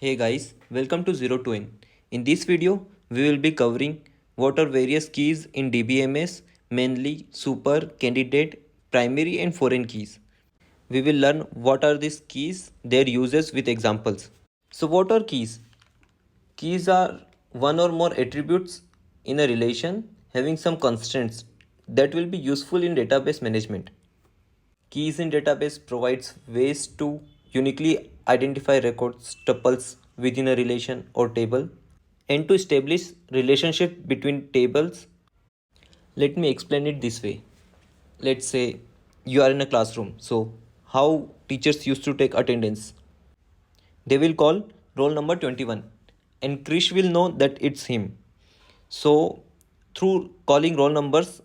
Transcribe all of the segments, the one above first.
Hey guys, welcome to 0 to N. In this video, we will be covering what are various keys in DBMS, mainly super, candidate, primary and foreign keys. We will learn what are these keys, their uses with examples. So what are keys? Keys are one or more attributes in a relation having some constraints that will be useful in database management. Keys in database provides ways to uniquely identify records, tuples within a relation or table, and to establish relationship between tables. Let me explain it this way. Let's say you are in a classroom. So how teachers used to take attendance? They will call roll number 21 and Krish will know that it's him. So through calling roll numbers,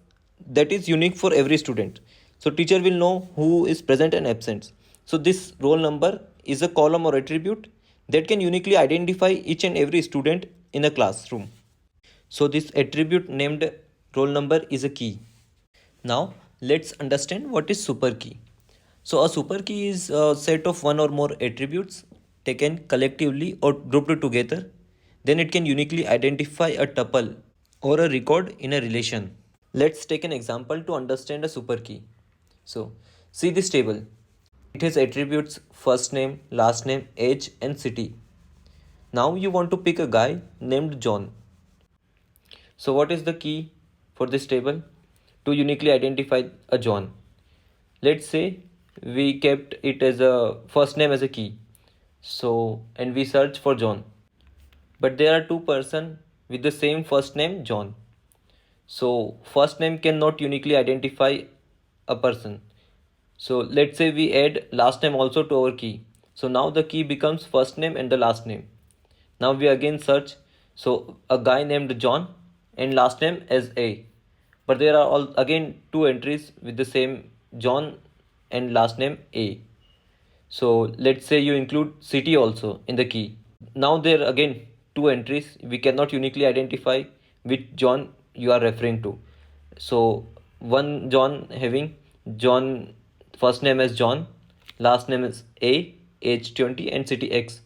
that is unique for every student. So teacher will know who is present and absent. So this roll number is a column or attribute that can uniquely identify each and every student in a classroom. So this attribute named roll number is a key. Now let's understand what is super key. So a super key is a set of one or more attributes taken collectively or grouped together. Then it can uniquely identify a tuple or a record in a relation. Let's take an example to understand a super key. So see this table. It has attributes first name, last name, age and city. Now you want to pick a guy named John. So what is the key for this table? To uniquely identify a John. Let's say we kept it as a first name as a key. So and we search for John. But there are two person with the same first name John. So first name cannot uniquely identify a person. So let's say we add last name also to our key. So now the key becomes first name and the last name. Now we again search. So a guy named John and last name as A. But there are all again two entries with the same John and last name A. So let's say you include city also in the key. Now there again two entries. We cannot uniquely identify which John you are referring to. So one John having John first name as John, last name is A, age 20 and city X.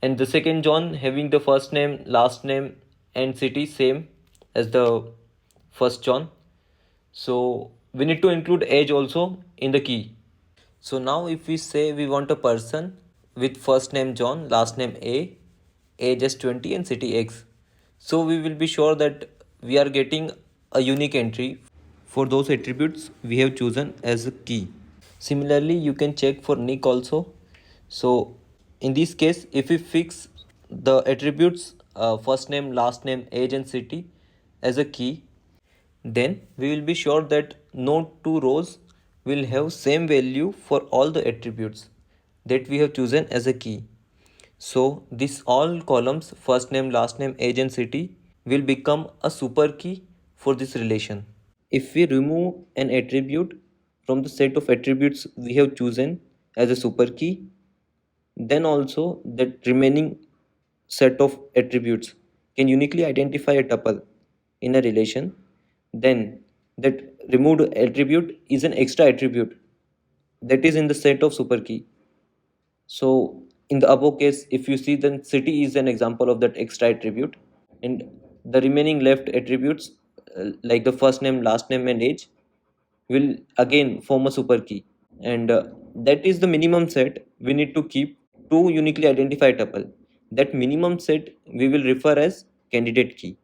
And the second John having the first name, last name and city same as the first John. So we need to include age also in the key. So now if we say we want a person with first name John, last name A, age is 20 and city X. So we will be sure that we are getting a unique entry for those attributes we have chosen as a key. Similarly, you can check for Nick also. So in this case, if we fix the attributes first name, last name, age and city as a key, then we will be sure that no two rows will have same value for all the attributes that we have chosen as a key. So this all columns first name, last name, age and city will become a super key for this relation. If we remove an attribute from the set of attributes we have chosen as a super key, then also that remaining set of attributes can uniquely identify a tuple in a relation, then that removed attribute is an extra attribute that is in the set of super key. So in the above case, if you see, then city is an example of that extra attribute, and the remaining left attributes like the first name, last name and age will again form a super key, and that is the minimum set we need to keep to uniquely identify tuple. That minimum set we will refer as candidate key.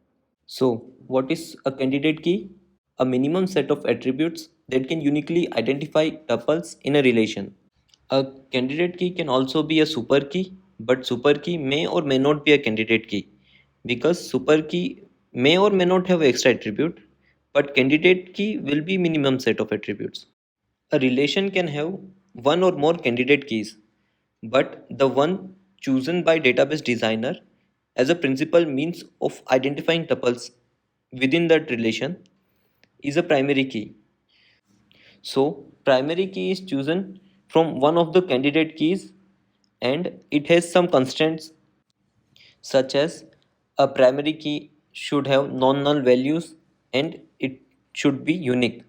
So what is a candidate key? A minimum set of attributes that can uniquely identify tuples in a relation. A candidate key can also be a super key, but super key may or may not be a candidate key because super key may or may not have extra attribute, but candidate key will be minimum set of attributes. A relation can have one or more candidate keys, but the one chosen by database designer as a principal means of identifying tuples within that relation is a primary key. So primary key is chosen from one of the candidate keys and it has some constraints such as a primary key should have non-null values and it should be unique.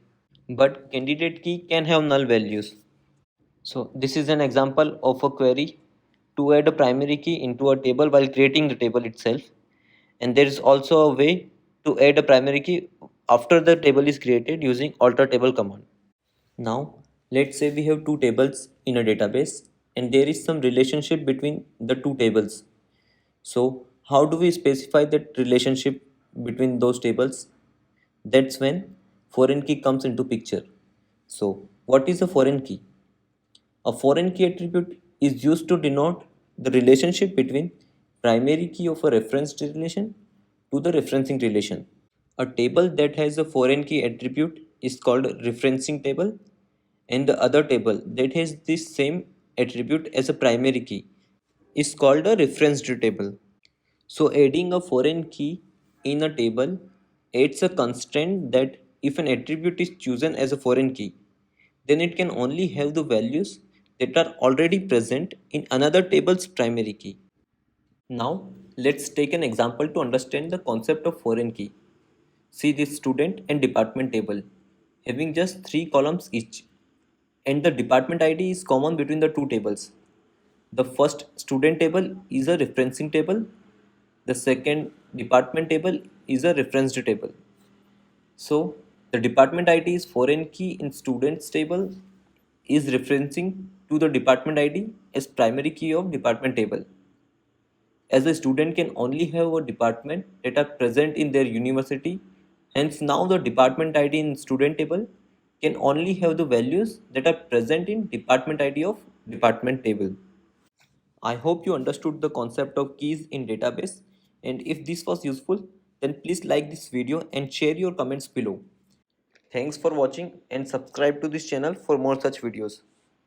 But candidate key can have null values. So this is an example of a query to add a primary key into a table while creating the table itself, and there is also a way to add a primary key after the table is created using alter table command. Now let's say we have two tables in a database and there is some relationship between the two tables. So how do we specify that relationship between those tables? That's when foreign key comes into picture. So what is a foreign key? A foreign key attribute is used to denote the relationship between primary key of a referenced relation to the referencing relation. A table that has a foreign key attribute is called a referencing table, and the other table that has this same attribute as a primary key is called a referenced table. So adding a foreign key in a table adds a constraint that if an attribute is chosen as a foreign key, then it can only have the values that are already present in another table's primary key. Now let's take an example to understand the concept of foreign key. See this student and department table having just three columns each, and the department ID is common between the two tables. The first student table is a referencing table, the second department table is a referenced table. So the department ID is foreign key in students table is referencing to the department ID as primary key of department table. As a student can only have a department that are present in their university, hence now the department ID in student table can only have the values that are present in department ID of department table. I hope you understood the concept of keys in database, and if this was useful then please like this video and share your comments below. Thanks for watching and subscribe to this channel for more such videos.